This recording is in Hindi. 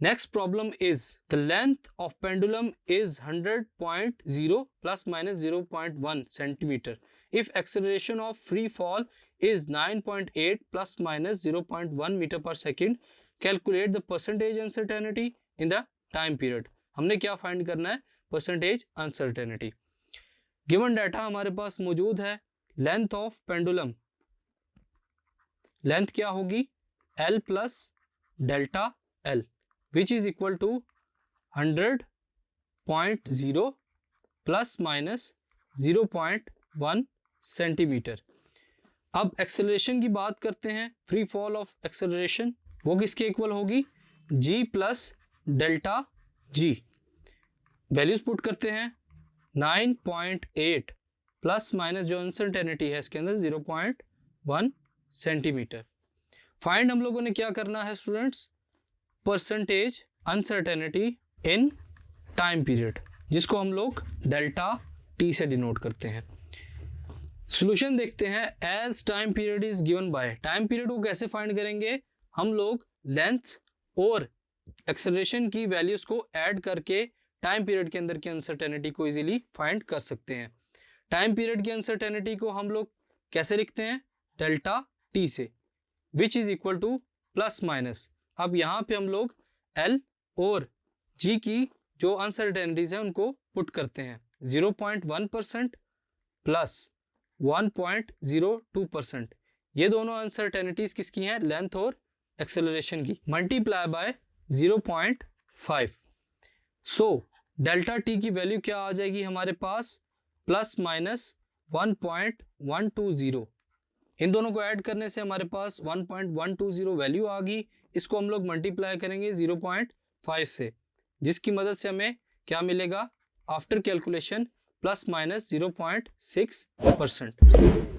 Next problem is the length of pendulum is 100.0 plus minus 0.1 centimeter. If acceleration of free fall is 9.8 plus minus 0.1 meter per second, calculate the percentage uncertainty in the time period. हमने क्या फाइंड करना है? Percentage uncertainty. गिवन डाटा हमारे पास मौजूद है. लेंथ ऑफ पेंडुलम, लेंथ क्या होगी? L plus delta L, which is equal to 100.0 plus minus 0.1 centimetre. अब एक्सेलरेशन की बात करते हैं. फ्री फॉल ऑफ एक्सेलरेशन वो किसके इक्वल होगी? G plus delta G. Values put करते हैं. 9.8 प्लस माइनस जो अनसर्टेनिटी है इसके अंदर 0.1 सेंटीमीटर. फाइंड हम लोगों ने क्या करना है students? Percentage uncertainty in time period, जिसको हम लोग डेल्टा टी से डिनोट करते हैं. सॉल्यूशन देखते हैं. As time period is given by, time period को कैसे फाइंड करेंगे? हम लोग लेंथ और एक्सेलरेशन की वैल्यूज को ऐड करके टाइम पीरियड के अंदर की अनसर्टेनिटी को इजीली फाइंड कर सकते हैं. टाइम पीरियड की अनसर्टेनिटी को हम लोग कैसे लिखते हैं? डेल्टा टी से, विच is equal two plus minus. अब यहाँ पे हम लोग L और G की जो अनसर्टेनिटीज है उनको पुट करते हैं. 0.1% प्लस 1.02%. ये दोनों अनसर्टेनिटीज किसकी हैं? लेंथ और एक्सेलरेशन की. Multiply by 0.5. So delta T की वैल्यू क्या आ जाएगी हमारे पास? Plus minus 1.120. इन दोनों को ऐड करने से हमारे पास 1.120 वैल्यू आ गई. इसको हम लोग मल्टीप्लाई करेंगे 0.5 से, जिसकी मदद से हमें क्या मिलेगा? After calculation plus minus 0.6%.